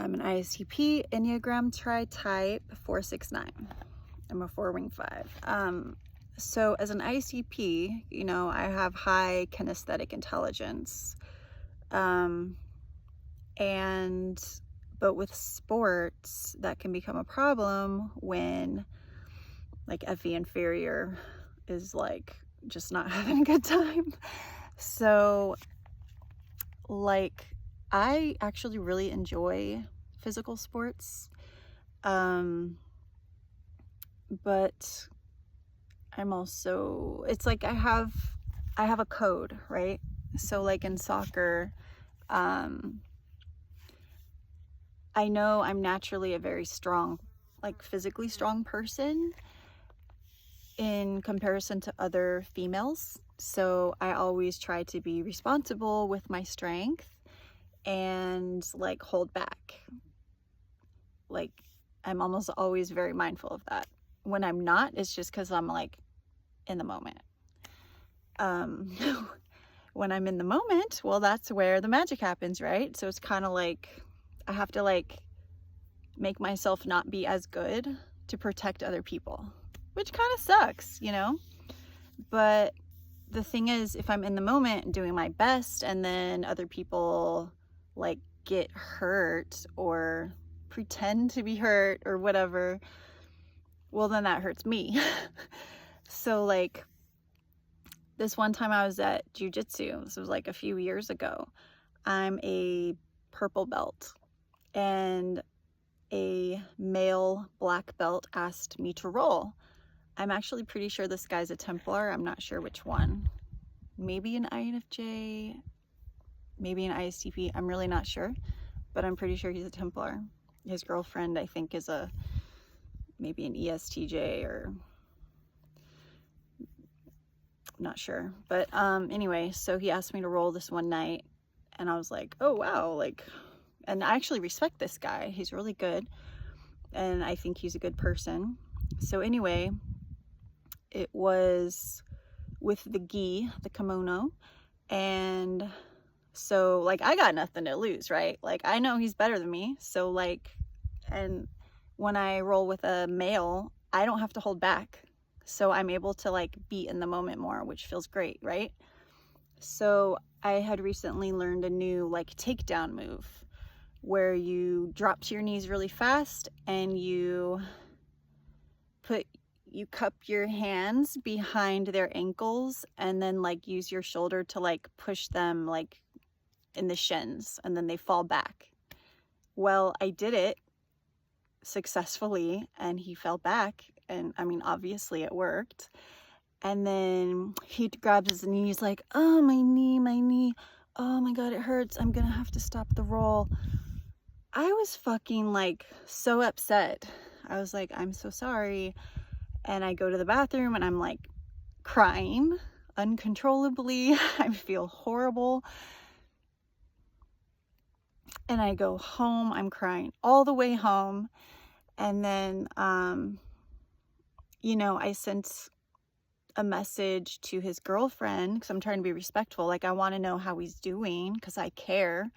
I'm an ISTP, Enneagram tri-type 469. I'm a 4-wing 5. So as an ISTP, you know, I have high kinesthetic intelligence. But with sports, that can become a problem when like FE inferior is like just not having a good time. So like I actually really enjoy physical sports. But I'm also, it's like I have a code, right? So like in soccer, I know I'm naturally a very strong, like physically strong person in comparison to other females. So I always try to be responsible with my strength and like hold back. Like I'm almost always very mindful of that. When I'm not, it's just because I'm like in the moment. When I'm in the moment, well, that's where the magic happens, right? So it's kind of like I have to like make myself not be as good to protect other people, which kind of sucks, you know? But the thing is, if I'm in the moment doing my best and then other people like get hurt or pretend to be hurt or whatever, well, then that hurts me. So like this one time I was at jiu-jitsu, this was like a few years ago. I'm a purple belt and a male black belt asked me to roll. I'm actually pretty sure this guy's a Templar. I'm not sure which one. Maybe an INFJ, maybe an ISTP. I'm really not sure, but I'm pretty sure he's a Templar. His girlfriend, I think, is maybe an ESTJ, or not sure. But anyway, so he asked me to roll this one night and I was like, oh wow, like, and I actually respect this guy. He's really good and I think he's a good person. So anyway, it was with the gi, the kimono, and so like I got nothing to lose, right? Like I know he's better than me, so like, and when I roll with a male, I don't have to hold back, so I'm able to like be in the moment more, which feels great, right? So I had recently learned a new like takedown move where you drop to your knees really fast and you cup your hands behind their ankles and then like use your shoulder to like push them like in the shins and then they fall back. Well, I did it successfully and he fell back, and I mean obviously it worked. And then he grabs his knee, he's like, oh my knee, oh my god, it hurts, I'm gonna have to stop the roll. I was fucking like so upset. I was like, I'm so sorry. And I go to the bathroom and I'm like crying uncontrollably. I feel horrible. And I go home, I'm crying all the way home. And then, you know, I sent a message to his girlfriend because I'm trying to be respectful. Like I want to know how he's doing because I care.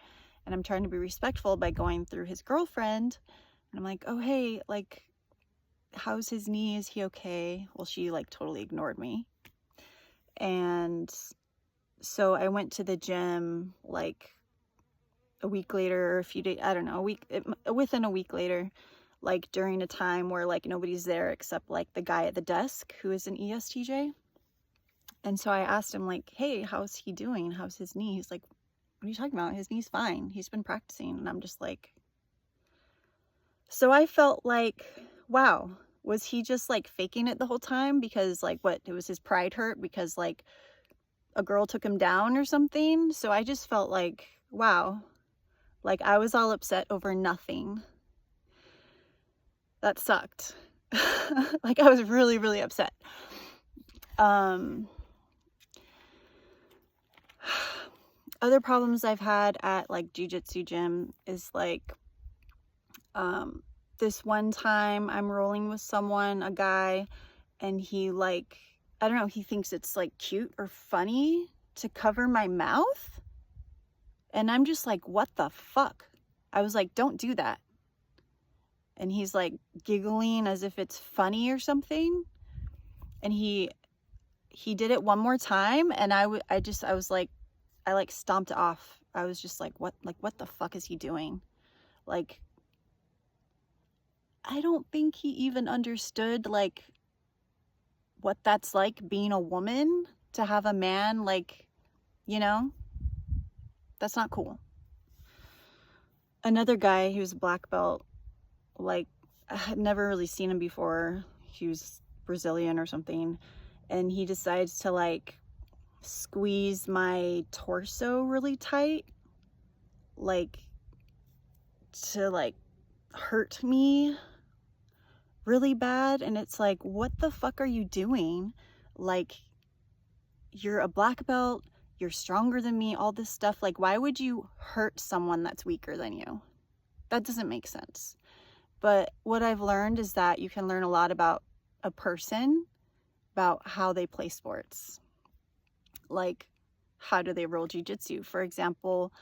And I'm trying to be respectful by going through his girlfriend. And I'm like, oh, hey, like, how's his knee? Is he okay? Well, she like totally ignored me. And so I went to the gym like a week later, or a few days, I don't know, within a week later, like during a time where like nobody's there except like the guy at the desk who is an ESTJ. And so I asked him like, hey, how's he doing? How's his knee? He's like, what are you talking about? His knee's fine. He's been practicing. And I'm just like, so I felt like, wow, was he just like faking it the whole time? Because like what, it was his pride hurt because like a girl took him down or something. So I just felt like, wow, like I was all upset over nothing. That sucked. Like I was really, really upset. Other problems I've had at like jiu-jitsu gym is like, this one time I'm rolling with someone, a guy, and he like, I don't know, he thinks it's like cute or funny to cover my mouth. And I'm just like, what the fuck? I was like, don't do that. And he's like giggling as if it's funny or something. And he did it one more time, and I was like, I like stomped off. I was just like, what the fuck is he doing? Like, I don't think he even understood like what that's like being a woman, to have a man, like, you know, that's not cool. Another guy, he was a black belt, like, I had never really seen him before. He was Brazilian or something, and he decides to like squeeze my torso really tight, like to like hurt me really bad. And it's like, what the fuck are you doing? Like, you're a black belt, you're stronger than me, all this stuff. Like, why would you hurt someone that's weaker than you? That doesn't make sense. But what I've learned is that you can learn a lot about a person, about how they play sports. Like, how do they roll jiu-jitsu? For example,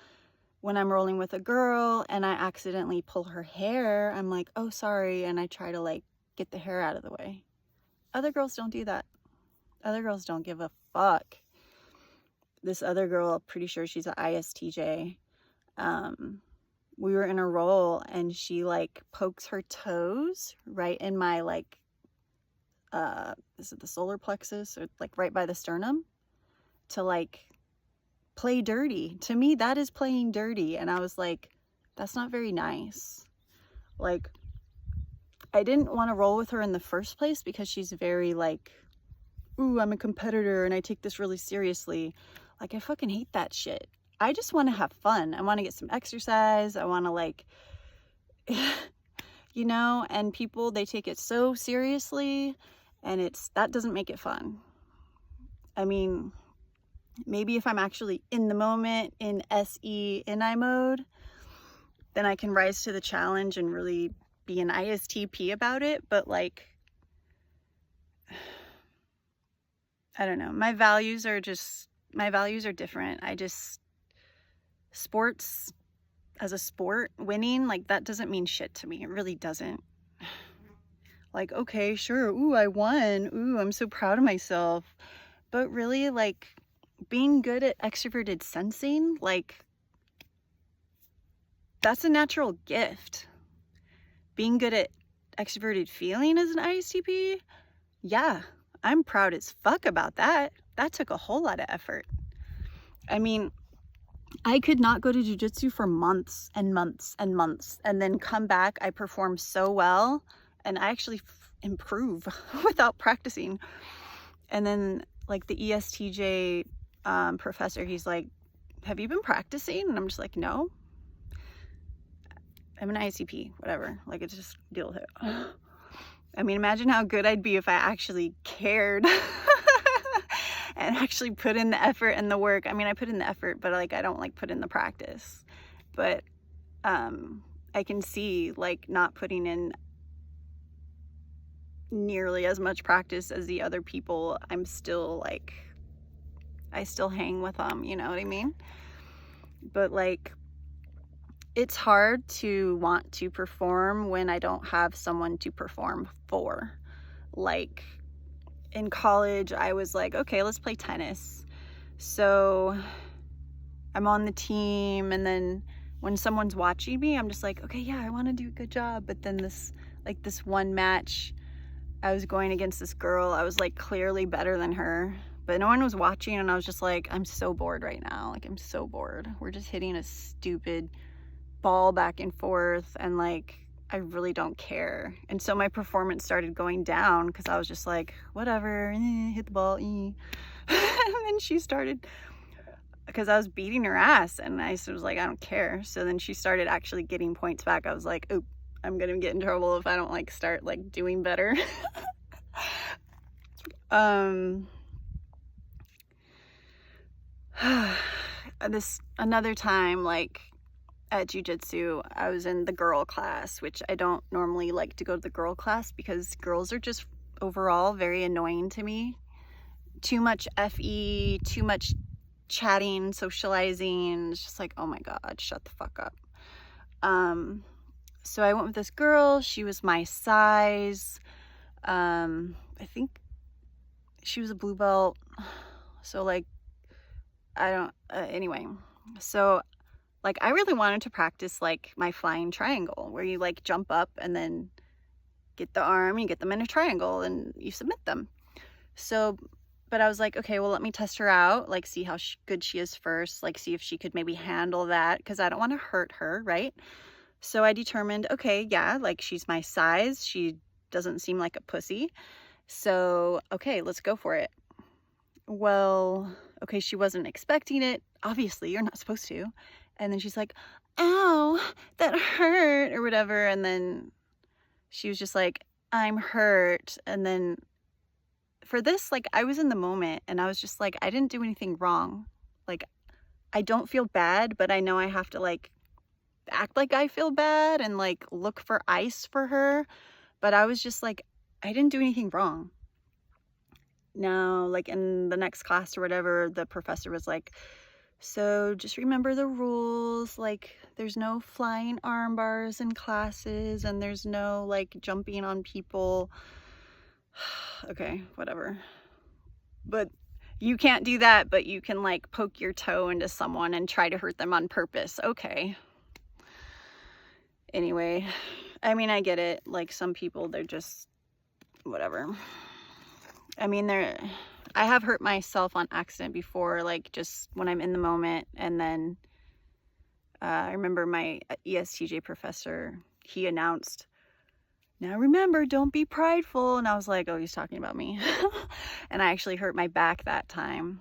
when I'm rolling with a girl and I accidentally pull her hair, I'm like, oh, sorry, and I try to like get the hair out of the way. Other girls don't do that. Other girls don't give a fuck. This other girl, pretty sure she's an ISTJ. We were in a roll, and she like pokes her toes right in my like, is it the solar plexus, or like right by the sternum, to like play dirty. To me, that is playing dirty. And I was like, that's not very nice. Like, I didn't want to roll with her in the first place because she's very like, ooh, I'm a competitor and I take this really seriously. Like, I fucking hate that shit. I just want to have fun. I want to get some exercise. I want to like, you know, and people, they take it so seriously, and that doesn't make it fun. I mean, maybe if I'm actually in the moment, in SE/NI mode, then I can rise to the challenge and really be an ISTP about it. But like, I don't know. My values are different. Sports, as a sport, winning, like, that doesn't mean shit to me. It really doesn't. Like, okay, sure. Ooh, I won. Ooh, I'm so proud of myself. But really, like, being good at extroverted sensing, like, that's a natural gift. Being good at extroverted feeling as an ISTP, yeah, I'm proud as fuck about that. That took a whole lot of effort. I mean, I could not go to jiu-jitsu for months and months and months, and then come back, I perform so well, and I actually improve without practicing. And then like the ESTJ professor, he's like, have you been practicing? And I'm just like, no, I'm an ISTP, whatever. Like, it's just, deal with it. I mean, imagine how good I'd be if I actually cared and actually put in the effort and the work. I mean, I put in the effort, but like, I don't like put in the practice. But I can see like not putting in nearly as much practice as the other people. I'm still like, I still hang with them, you know what I mean? But like, it's hard to want to perform when I don't have someone to perform for. Like, in college, I was like, okay, let's play tennis. So I'm on the team, and then when someone's watching me, I'm just like, okay, yeah, I want to do a good job. But then this one match, I was going against this girl. I was like clearly better than her, but no one was watching, and I was just like, I'm so bored right now. Like, I'm so bored. We're just hitting a stupid ball back and forth, and like, I really don't care. And so my performance started going down because I was just like, whatever, hit the ball. And then she started, because I was beating her ass, and I was like, I don't care. So then she started actually getting points back. I was like, oh, I'm gonna get in trouble if I don't like start like doing better. This another time, like at jiu-jitsu, I was in the girl class, which I don't normally like to go to the girl class because girls are just overall very annoying to me. Too much FE, too much chatting, socializing. It's just like, oh my God, shut the fuck up. So I went with this girl. She was my size. I think she was a blue belt. So like, I don't, anyway. So like, I really wanted to practice like my flying triangle, where you like jump up and then get the arm, you get them in a triangle and you submit them. So, but I was like, okay, well, let me test her out, like see how good she is first, like see if she could maybe handle that, because I don't want to hurt her, right? So I determined, okay, yeah, like she's my size, she doesn't seem like a pussy, so okay, let's go for it. Well, okay, she wasn't expecting it. Obviously, you're not supposed to. And then she's like, ow, that hurt, or whatever. And then she was just like, I'm hurt. And then for this, like, I was in the moment and I was just like, I didn't do anything wrong. Like, I don't feel bad, but I know I have to like act like I feel bad and like look for ice for her. But I was just like, I didn't do anything wrong. Now, like in the next class or whatever, the professor was like, so just remember the rules, like there's no flying arm bars in classes and there's no like jumping on people. Okay, whatever. But you can't do that, but you can like poke your toe into someone and try to hurt them on purpose. Okay. Anyway, I mean, I get it. Like some people, they're just whatever. I mean, I have hurt myself on accident before, like just when I'm in the moment. And then I remember my ESTJ professor, he announced, now remember, don't be prideful. And I was like, oh, he's talking about me. And I actually hurt my back that time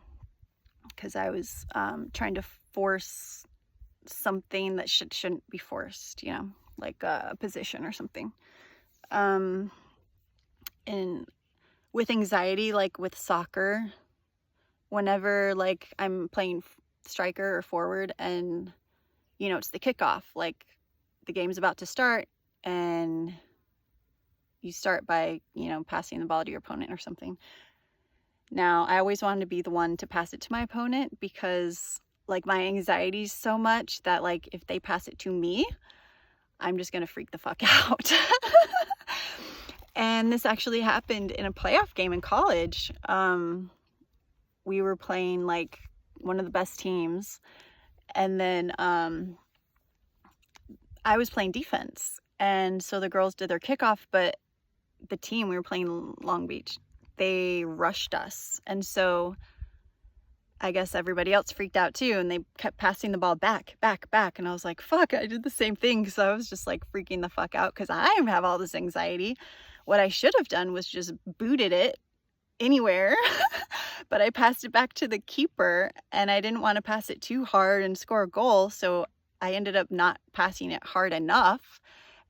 because I was trying to force something that shouldn't be forced, you know, like a position or something. And with anxiety, like with soccer, whenever like I'm playing striker or forward and, you know, it's the kickoff, like the game's about to start and you start by, you know, passing the ball to your opponent or something. Now, I always wanted to be the one to pass it to my opponent because like my anxiety is so much that like if they pass it to me, I'm just gonna freak the fuck out. And this actually happened in a playoff game in college. We were playing like one of the best teams, and then I was playing defense, and so the girls did their kickoff, but the team, we were playing Long Beach, they rushed us, and so I guess everybody else freaked out too, and they kept passing the ball back, and I was like, fuck, I did the same thing, because I was just like freaking the fuck out because I have all this anxiety. What I should have done was just booted it anywhere, but I passed it back to the keeper, and I didn't want to pass it too hard and score a goal, so I ended up not passing it hard enough,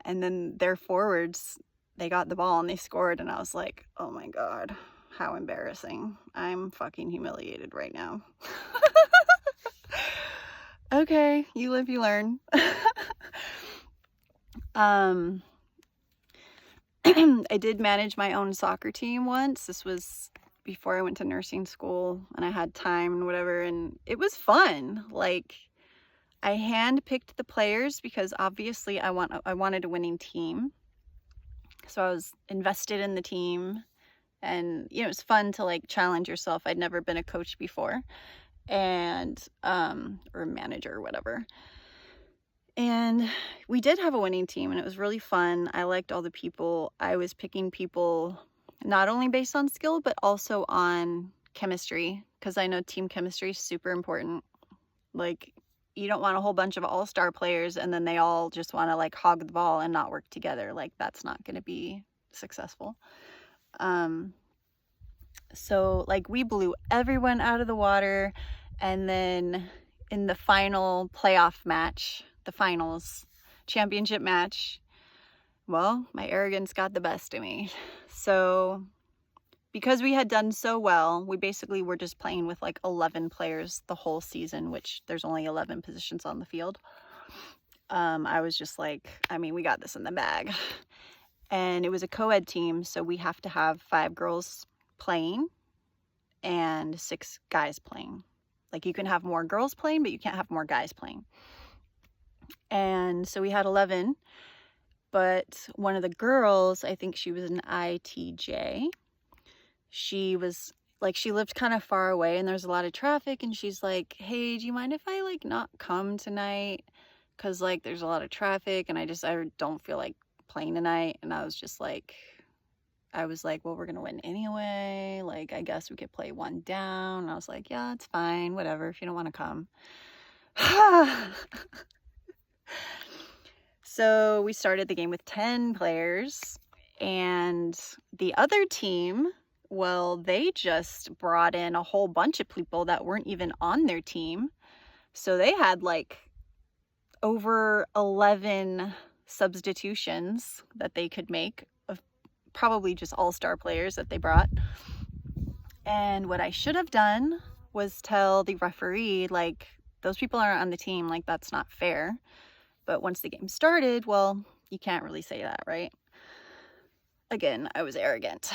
and then their forwards, they got the ball and they scored, and I was like, oh my god, how embarrassing. I'm fucking humiliated right now. Okay, you live, you learn. I did manage my own soccer team once. This was before I went to nursing school and I had time and whatever, and it was fun. Like, I handpicked the players because obviously I wanted a winning team. So I was invested in the team, and you know, it's fun to like challenge yourself. I'd never been a coach before, and or a manager or whatever. And we did have a winning team, and it was really fun. I liked all the people. I was picking people not only based on skill, but also on chemistry, because I know team chemistry is super important. Like, you don't want a whole bunch of all-star players and then they all just want to like hog the ball and not work together. Like, that's not going to be successful. So like we blew everyone out of the water, and then in the final playoff match, the finals championship match, well, my arrogance got the best of me. So because we had done so well, we basically were just playing with like 11 players the whole season, which there's only 11 positions on the field. I was just like, I mean, we got this in the bag. And it was a co-ed team, so we have to have 5 girls playing and 6 guys playing. Like, you can have more girls playing, but you can't have more guys playing. And so we had 11, but one of the girls, I think she was an ITJ, she was like, she lived kind of far away and there's a lot of traffic, and she's like, hey, do you mind if I like not come tonight? Because like there's a lot of traffic and I don't feel like playing tonight. And I was like, well, we're gonna win anyway, like I guess we could play one down. And I was like, yeah, it's fine, whatever, if you don't want to come. So we started the game with 10 players, and the other team, well, they just brought in a whole bunch of people that weren't even on their team. So they had like over 11 substitutions that they could make of probably just all-star players that they brought. And what I should have done was tell the referee, like, those people aren't on the team, like that's not fair. But once the game started, well, you can't really say that, right? Again, I was arrogant.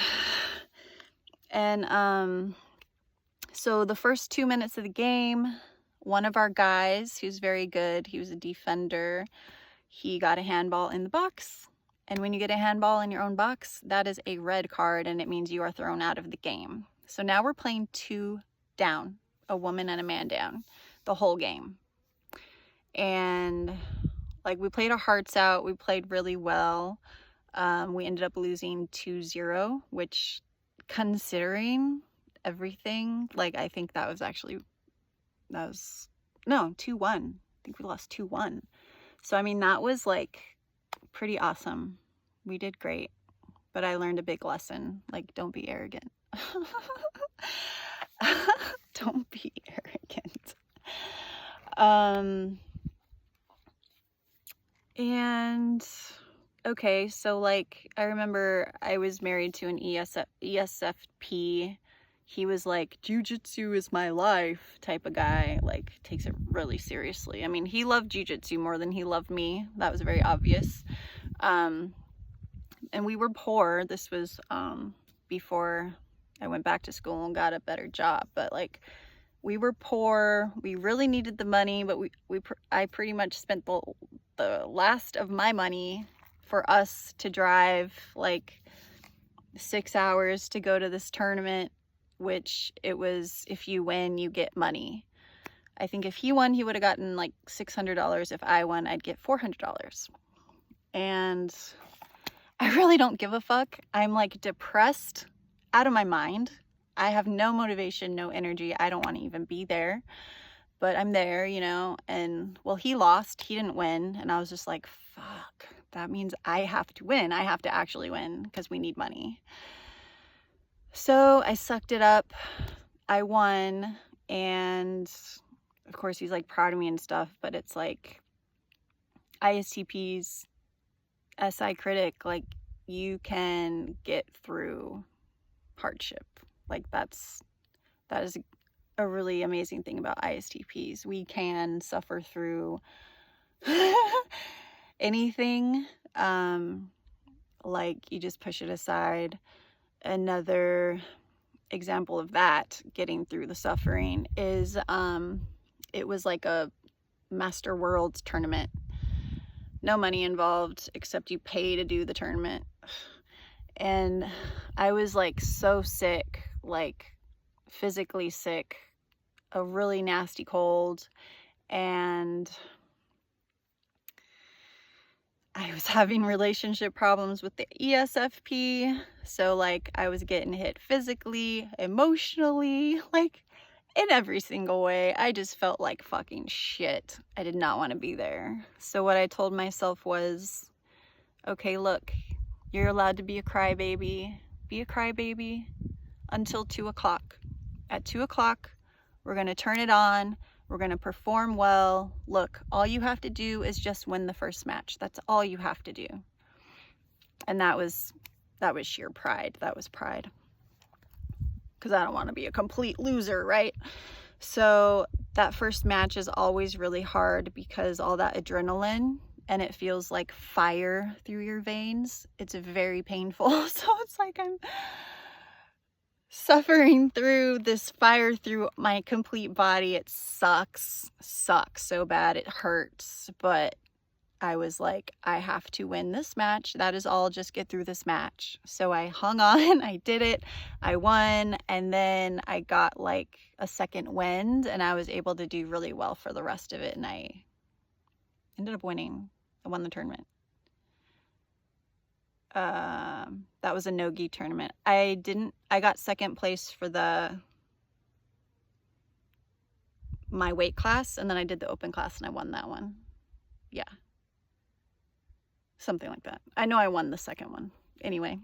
And so the first 2 minutes of the game, one of our guys, who's very good, he was a defender, he got a handball in the box. And when you get a handball in your own box, that is a red card, and it means you are thrown out of the game. So now we're playing 2 down, a woman and a man down, the whole game. And like, we played our hearts out. We played really well. We ended up losing 2-0, which, considering everything, like, I think that was 2-1. I think we lost 2-1. So, I mean, that was like pretty awesome. We did great, but I learned a big lesson. Like, don't be arrogant. Don't be arrogant. And okay, so like, I remember I was married to an ESFP. He was like, jiu-jitsu is my life type of guy, like takes it really seriously. I mean, he loved jiu-jitsu more than he loved me. That was very obvious. And we were poor. This was before I went back to school and got a better job, but like, we were poor. We really needed the money, but I pretty much spent the last of my money for us to drive like 6 hours to go to this tournament, which it was, if you win, you get money. I think if he won, he would have gotten like $600. If I won, I'd get $400. And I really don't give a fuck. I'm like depressed out of my mind. I have no motivation, no energy. I don't want to even be there, but I'm there, you know. And well, he lost, he didn't win. And I was just like, fuck, that means I have to win. I have to actually win because we need money. So I sucked it up. I won. And of course he's like proud of me and stuff, but it's like ISTP's SI critic, like, you can get through hardship. Like, that is a really amazing thing about ISTPs. We can suffer through anything. Like, you just push it aside. Another example of that, getting through the suffering, is it was like a Master Worlds tournament. No money involved, except you pay to do the tournament. And I was like so sick, like physically sick, a really nasty cold, and I was having relationship problems with the ESFP. So like, I was getting hit physically, emotionally, like in every single way. I just felt like fucking shit. I did not want to be there. So what I told myself was, okay, look, you're allowed to be a crybaby. Be a crybaby until 2 o'clock. At 2 o'clock, we're going to turn it on. We're going to perform well. Look, all you have to do is just win the first match. That's all you have to do. And that was sheer pride. That was pride. Because I don't want to be a complete loser, right? So that first match is always really hard because all that adrenaline, and it feels like fire through your veins. It's very painful. So it's like suffering through this fire through my complete body. It sucks so bad. It hurts, but I was like, I have to win this match. That is all. Just get through this match. So I hung on. I did it. I won. And then I got like a second wind and I was able to do really well for the rest of it. And I ended up winning. I won the tournament. That was a no-gi tournament. I got second place for my weight class. And then I did the open class and I won that one. Yeah. Something like that. I know I won the second one. Anyway.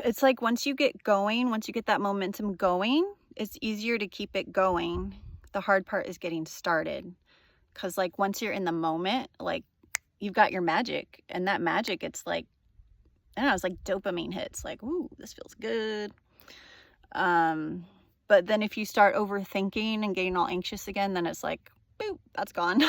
It's like once you get going, once you get that momentum going, it's easier to keep it going. The hard part is getting started. Because like once you're in the moment, like you've got your magic. And that magic, it's like, I don't know, it's like dopamine hits. Like, ooh, this feels good. But then if you start overthinking and getting all anxious again, then it's like, boop, that's gone.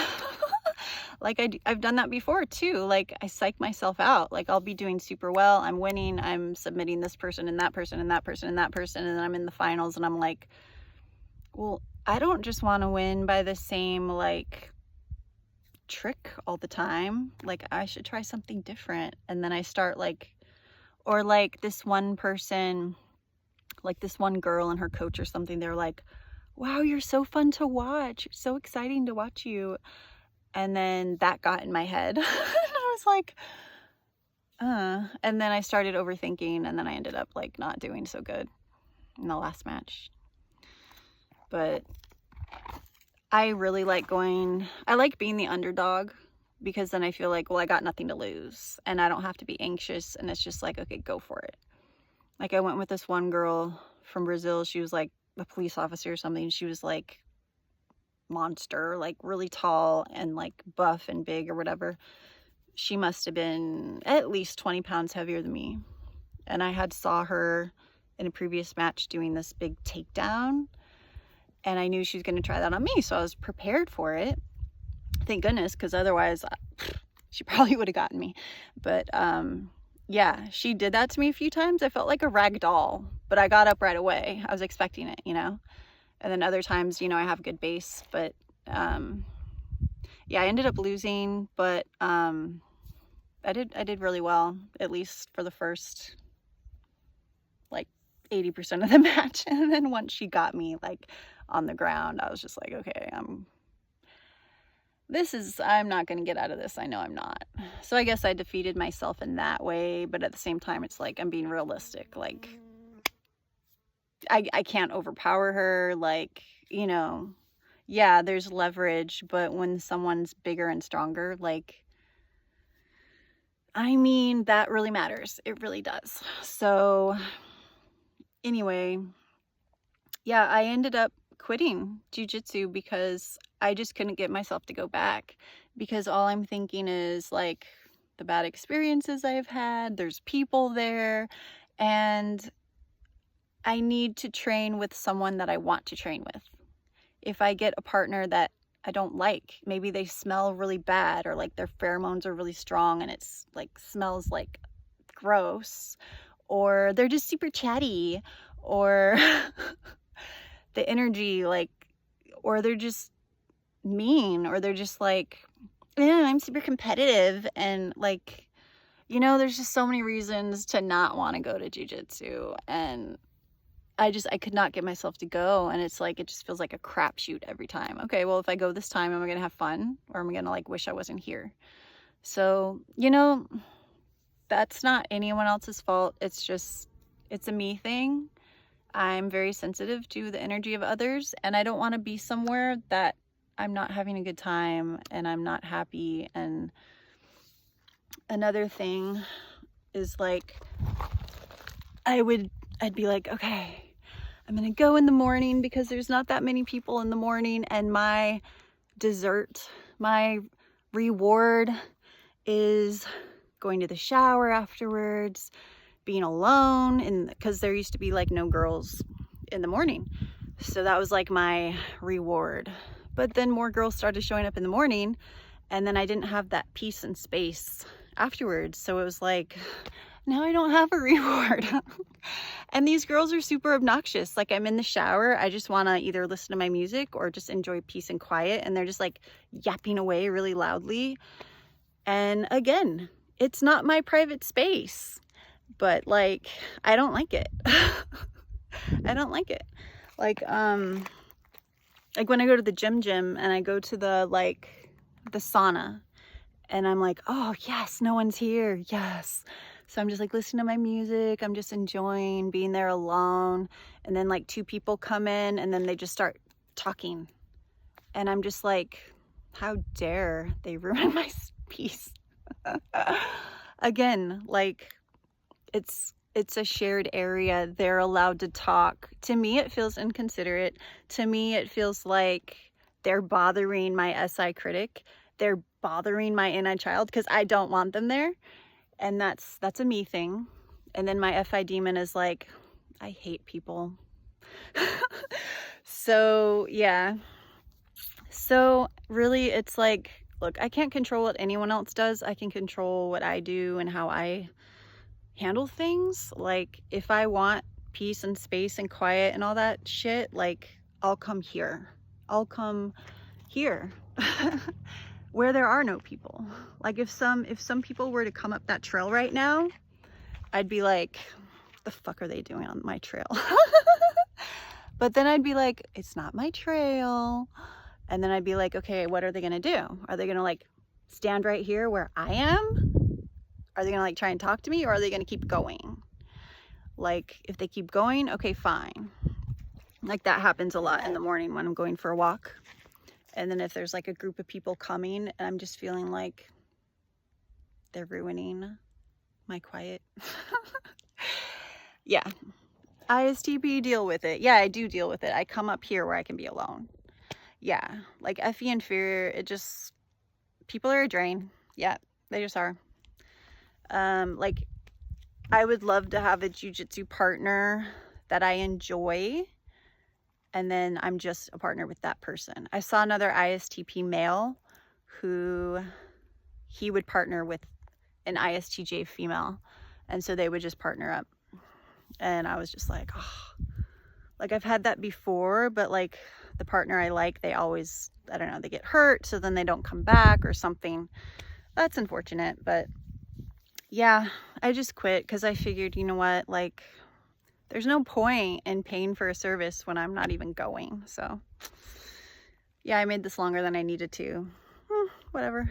Like I've done that before too. Like I psych myself out. Like I'll be doing super well. I'm winning. I'm submitting this person and that person and that person and that person. And then I'm in the finals and I'm like, well, I don't just want to win by the same like trick all the time. Like I should try something different. And then I start like, or like this one person, like this one girl and her coach or something, they're like, wow, you're so fun to watch. It's so exciting to watch you. And then that got in my head. And I was like, and then I started overthinking and then I ended up like not doing so good in the last match. But I really like I like being the underdog because then I feel like, well, I got nothing to lose and I don't have to be anxious. And it's just like, okay, go for it. Like I went with this one girl from Brazil. She was like a police officer or something. She was like monster, like really tall and like buff and big or whatever. She must have been at least 20 pounds heavier than me. And I had saw her in a previous match doing this big takedown. And I knew she was going to try that on me. So I was prepared for it. Thank goodness, because otherwise she probably would have gotten me. But yeah, she did that to me a few times. I felt like a rag doll, but I got up right away. I was expecting it, you know. And then other times, you know, I have good base, but yeah, I ended up losing, but I did really well, at least for the first like 80% of the match. And then once she got me like on the ground, I was just like, okay, I'm not going to get out of this. I know I'm not. So I guess I defeated myself in that way, but at the same time, it's like, I'm being realistic. Like, I can't overpower her. Like, you know, yeah, there's leverage, but when someone's bigger and stronger, like, I mean, that really matters. It really does. So anyway, yeah, I ended up quitting jiu-jitsu because I just couldn't get myself to go back, because all I'm thinking is like the bad experiences I've had, there's people there, and I need to train with someone that I want to train with. If I get a partner that I don't like, maybe they smell really bad, or like their pheromones are really strong and it's like smells like gross, or they're just super chatty, or the energy, like, or they're just mean, or they're just like, yeah, I'm super competitive, and like, you know, there's just so many reasons to not want to go to jiu-jitsu, and I could not get myself to go, and it's like, it just feels like a crapshoot every time. Okay, well, if I go this time, am I gonna have fun, or am I gonna like wish I wasn't here? So, you know, that's not anyone else's fault. It's just, it's a me thing. I'm very sensitive to the energy of others, and I don't want to be somewhere that I'm not having a good time and I'm not happy. And another thing is like, I'd be like, okay, I'm gonna go in the morning because there's not that many people in the morning, and my dessert, my reward is going to the shower afterwards, being alone, and because there used to be like no girls in the morning, so that was like my reward. But then more girls started showing up in the morning, and then I didn't have that peace and space afterwards. So it was like, now I don't have a reward. And these girls are super obnoxious. Like, I'm in the shower, I just want to either listen to my music or just enjoy peace and quiet, and they're just like yapping away really loudly. And again, it's not my private space, but like, I don't like it. I don't like it. Like when I go to the gym and I go to the sauna, and I'm like, oh yes, no one's here, yes. So I'm just like listening to my music, I'm just enjoying being there alone, and then like 2 people come in and then they just start talking, and I'm just like, how dare they ruin my peace. Again, like, it's a shared area, they're allowed to talk. To me it feels inconsiderate. To me it feels like they're bothering my SI critic, they're bothering my inner child, because I don't want them there. And that's a me thing. And then my FI demon is like, I hate people. So yeah, so really it's like, look, I can't control what anyone else does, I can control what I do and how I handle things. Like, if I want peace and space and quiet and all that shit, like, I'll come here, where there are no people. Like, if some people were to come up that trail right now, I'd be like, what the fuck are they doing on my trail? But then I'd be like, it's not my trail. And then I'd be like, okay, what are they gonna do? Are they gonna like stand right here where I am? Are they gonna like try and talk to me, or are they gonna keep going? Like, if they keep going, okay, fine. Like, that happens a lot in the morning when I'm going for a walk. And then if there's like a group of people coming and I'm just feeling like they're ruining my quiet. Yeah, ISTP, deal with it. Yeah, I do deal with it. I come up here where I can be alone. Yeah, like FE and fear, it just, people are a drain. Yeah, they just are. Like, I would love to have a jujitsu partner that I enjoy, and then I'm just a partner with that person. I saw another ISTP male who he would partner with an ISTJ female, and so they would just partner up. And I was just like, oh, like, I've had that before, but like, the partner I like, they always, I don't know, they get hurt, so then they don't come back or something. That's unfortunate. But yeah, I just quit because I figured, you know what, like, there's no point in paying for a service when I'm not even going. So yeah, I made this longer than I needed to. Whatever.